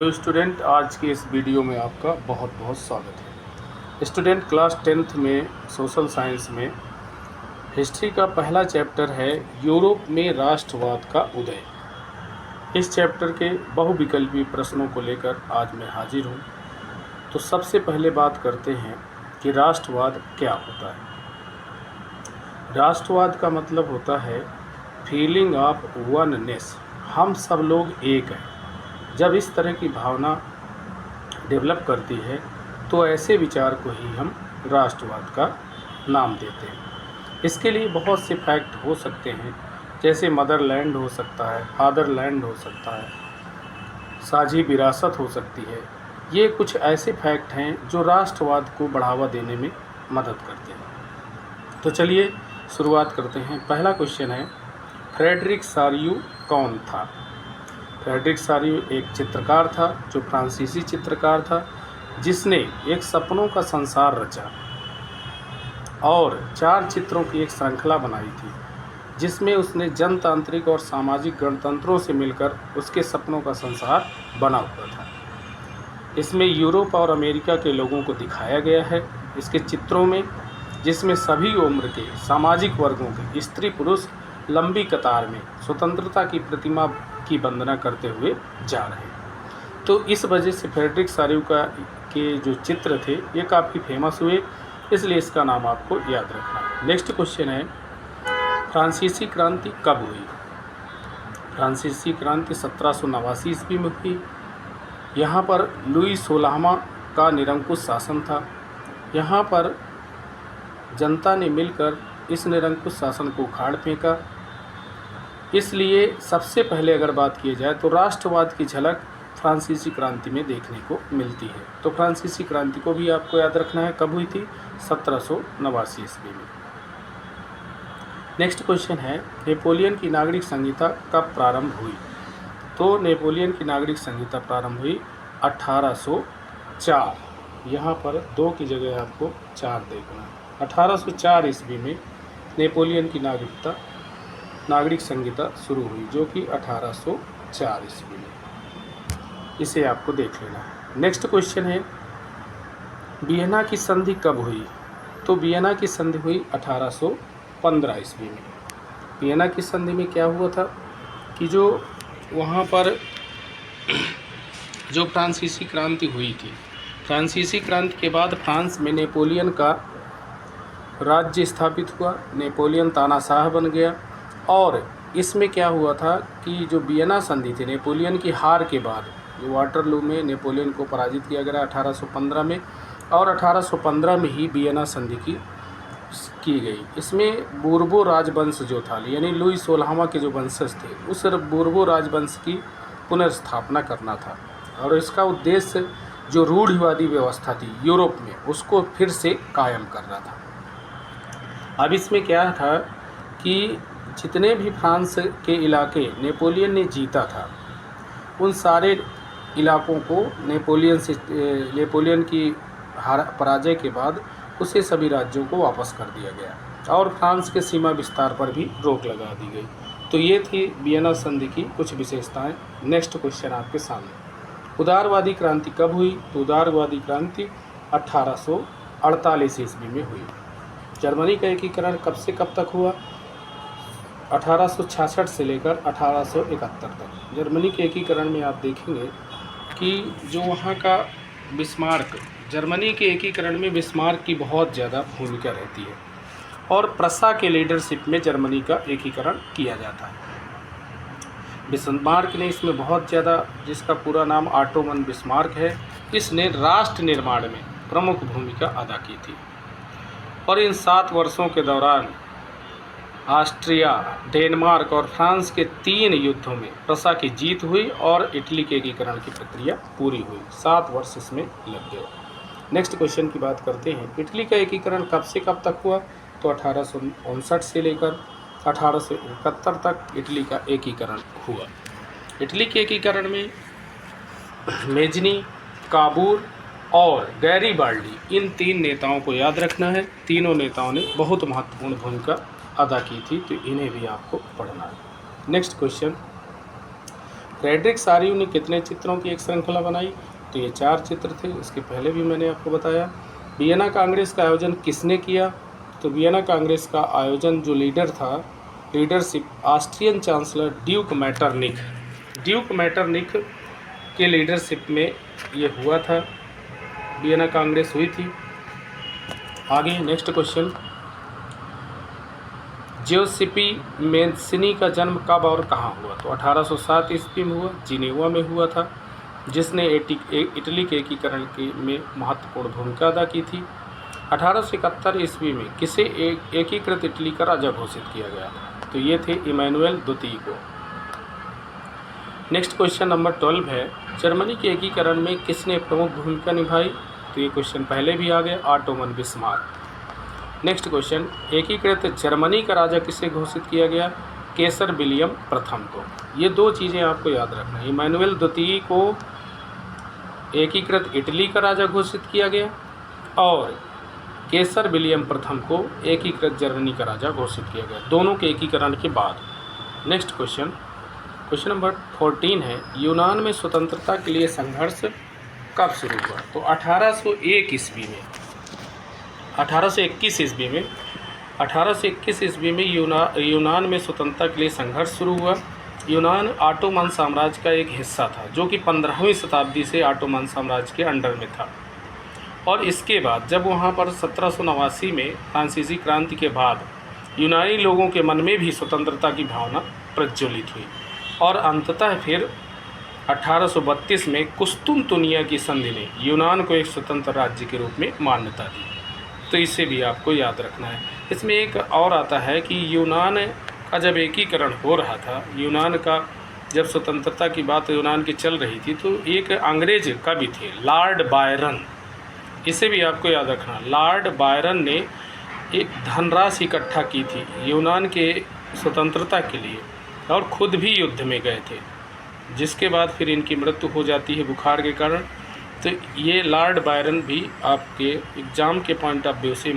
तो स्टूडेंट, आज के इस वीडियो में आपका बहुत बहुत स्वागत है। स्टूडेंट, क्लास 10th में सोशल साइंस में हिस्ट्री का पहला चैप्टर है यूरोप में राष्ट्रवाद का उदय। इस चैप्टर के बहुविकल्पी प्रश्नों को लेकर आज मैं हाजिर हूँ। तो सबसे पहले बात करते हैं कि राष्ट्रवाद क्या होता है। राष्ट्रवाद का मतलब होता है फीलिंग ऑफ वननेस, हम सब लोग एक हैं। जब इस तरह की भावना डेवलप करती है तो ऐसे विचार को ही हम राष्ट्रवाद का नाम देते हैं। इसके लिए बहुत से फैक्ट हो सकते हैं, जैसे मदरलैंड हो सकता है, फादरलैंड हो सकता है, साझी विरासत हो सकती है। ये कुछ ऐसे फैक्ट हैं जो राष्ट्रवाद को बढ़ावा देने में मदद करते हैं। तो चलिए शुरुआत करते हैं। पहला क्वेश्चन है, फ्रेडरिक सारियू कौन था? फ्रेडरिक सारियू एक चित्रकार था, जो फ्रांसीसी चित्रकार था, जिसने एक सपनों का संसार रचा और 4 चित्रों की एक श्रृंखला बनाई थी, जिसमें उसने जनतांत्रिक और सामाजिक गणतंत्रों से मिलकर उसके सपनों का संसार बना हुआ था। इसमें यूरोप और अमेरिका के लोगों को दिखाया गया है इसके चित्रों में, जिसमें सभी उम्र के सामाजिक वर्गों के स्त्री पुरुष लंबी कतार में स्वतंत्रता की प्रतिमा की वंदना करते हुए जा रहे हैं। तो इस वजह से फ्रेडरिक सारियू के जो चित्र थे ये काफ़ी फेमस हुए, इसलिए इसका नाम आपको याद रखना है। नेक्स्ट क्वेश्चन है, फ्रांसीसी क्रांति कब हुई? फ्रांसीसी क्रांति 1789 ईस्वी में हुई। यहाँ पर लुई 16वां का निरंकुश शासन था। यहाँ पर जनता ने मिलकर इस निरंकुश शासन को उखाड़ फेंका। इसलिए सबसे पहले अगर बात की जाए तो राष्ट्रवाद की झलक फ्रांसीसी क्रांति में देखने को मिलती है। तो फ्रांसीसी क्रांति को भी आपको याद रखना है, कब हुई थी? 1789 ईस्वी में। नेक्स्ट क्वेश्चन है, नेपोलियन की नागरिक संहिता कब प्रारंभ हुई? तो नेपोलियन की नागरिक संहिता प्रारंभ हुई 1804। यहाँ पर 2 की जगह आपको 4 देखना है। 1804 ईस्वी में नेपोलियन की नागरिक संहिता शुरू हुई, जो कि 1804 ईस्वी में। इसे आपको देख लेना है। नेक्स्ट क्वेश्चन है, वियना की संधि कब हुई? तो वियना की संधि हुई 1815 ईस्वी में। वियना की संधि में क्या हुआ था कि जो वहाँ पर जो फ्रांसीसी क्रांति हुई थी, फ्रांसीसी क्रांति के बाद फ्रांस में नेपोलियन का राज्य स्थापित हुआ। नेपोलियन तानाशाह बन गया और इसमें क्या हुआ था कि जो वियना संधि थी, नेपोलियन की हार के बाद जो वाटरलू में नेपोलियन को पराजित किया गया 1815 में, और 1815 में ही वियना संधि की गई। इसमें बूर्बो राजवंश जो था, यानी लुई 16वां के जो वंशज थे, उस बूर्बो राजवंश की पुनर्स्थापना करना था और इसका उद्देश्य जो रूढ़िवादी व्यवस्था थी यूरोप में, उसको फिर से कायम करना था। अब इसमें क्या था कि जितने भी फ्रांस के इलाके नेपोलियन ने जीता था, उन सारे इलाकों को नेपोलियन की पराजय के बाद उसे सभी राज्यों को वापस कर दिया गया और फ्रांस के सीमा विस्तार पर भी रोक लगा दी गई। तो ये थी वियना संधि की कुछ विशेषताएं। नेक्स्ट क्वेश्चन आपके सामने, उदारवादी क्रांति कब हुई? तो उदारवादी क्रांति 1848 ईस्वी में हुई। जर्मनी का एकीकरण कब से कब तक हुआ? 1866 से लेकर 1871 तक। जर्मनी के एकीकरण में आप देखेंगे कि जो वहाँ का बिस्मार्क, जर्मनी के एकीकरण में बिस्मार्क की बहुत ज़्यादा भूमिका रहती है और प्रसा के लीडरशिप में जर्मनी का एकीकरण किया जाता है। बिस्मार्क ने इसमें बहुत ज़्यादा, जिसका पूरा नाम ऑटो वन बिस्मार्क है, इसने राष्ट्र निर्माण में प्रमुख भूमिका अदा की थी। और इन 7 वर्षों के दौरान ऑस्ट्रिया, डेनमार्क और फ्रांस के 3 युद्धों में प्रसा की जीत हुई और इटली के एकीकरण की प्रक्रिया पूरी हुई। 7 वर्ष इसमें लग गए। नेक्स्ट क्वेश्चन की बात करते हैं, इटली का एकीकरण कब से कब तक हुआ? तो 1859 से लेकर 1871 तक इटली का एकीकरण हुआ। इटली के एकीकरण में मेजनी, काबूल और गैरीबाल्डी, इन 3 नेताओं को याद रखना है। तीनों नेताओं ने बहुत महत्वपूर्ण भूमिका अदा की थी, तो इन्हें भी आपको पढ़ना है। नेक्स्ट क्वेश्चन, फ्रेडरिक सारियू ने कितने चित्रों की एक श्रृंखला बनाई? तो ये 4 चित्र थे, इसके पहले भी मैंने आपको बताया। वियना कांग्रेस का आयोजन किसने किया? तो वियना कांग्रेस का आयोजन जो लीडरशिप ऑस्ट्रियन चांसलर ड्यूक मैटरनिख के लीडरशिप में ये हुआ था, वियना कांग्रेस हुई थी। आगे नेक्स्ट क्वेश्चन, जियोसिपी मेंसिनी का जन्म कब और कहाँ हुआ? तो 1807 ईस्वी में हुआ, जिनेवा में हुआ था, जिसने इटली के एकीकरण में महत्वपूर्ण भूमिका अदा की थी। 1871 ईस्वी में किसे एकीकृत इटली का राजा घोषित किया गया था? तो ये थे इमैनुएल द्वितीय को। नेक्स्ट क्वेश्चन नंबर 12 है, जर्मनी के एकीकरण में किसने प्रमुख भूमिका निभाई? तो ये क्वेश्चन पहले भी आ गया, ऑटोमन बिस्मार्क। नेक्स्ट क्वेश्चन, एकीकृत जर्मनी का राजा किसे घोषित किया गया? केसर विलियम प्रथम को। ये 2 चीज़ें आपको याद रखना है, इमैनुएल द्वितीय को एकीकृत इटली का राजा घोषित किया गया और केसर विलियम प्रथम को एकीकृत जर्मनी का राजा घोषित किया गया, दोनों के एकीकरण के बाद। नेक्स्ट क्वेश्चन नंबर 14 है, यूनान में स्वतंत्रता के लिए संघर्ष कब शुरू हुआ? तो 1821 ईस्वी में यूनान में स्वतंत्रता के लिए संघर्ष शुरू हुआ। यूनान ऑटोमन साम्राज्य का एक हिस्सा था, जो कि 15वीं शताब्दी से ऑटोमन साम्राज्य के अंडर में था। और इसके बाद जब वहाँ पर 1789 में फ्रांसीसी क्रांति के बाद यूनानी लोगों के मन में भी स्वतंत्रता की भावना प्रज्वलित हुई और अंततः फिर 1832 में कुस्तुनतुनिया की संधि ने यूनान को एक स्वतंत्र राज्य के रूप में मान्यता दी। तो इसे भी आपको याद रखना है। इसमें एक और आता है कि यूनान का जब एकीकरण हो रहा था, यूनान का जब स्वतंत्रता की बात यूनान की चल रही थी, तो एक अंग्रेज कवि थे लॉर्ड बायरन, इसे भी आपको याद रखना। लॉर्ड बायरन ने एक धनराशि इकट्ठा की थी यूनान के स्वतंत्रता के लिए और खुद भी युद्ध में गए थे, जिसके बाद फिर इनकी मृत्यु हो जाती है बुखार के कारण। तो ये लॉर्ड बायरन भी आपके एग्ज़ाम के पॉइंट ऑफ व्यू से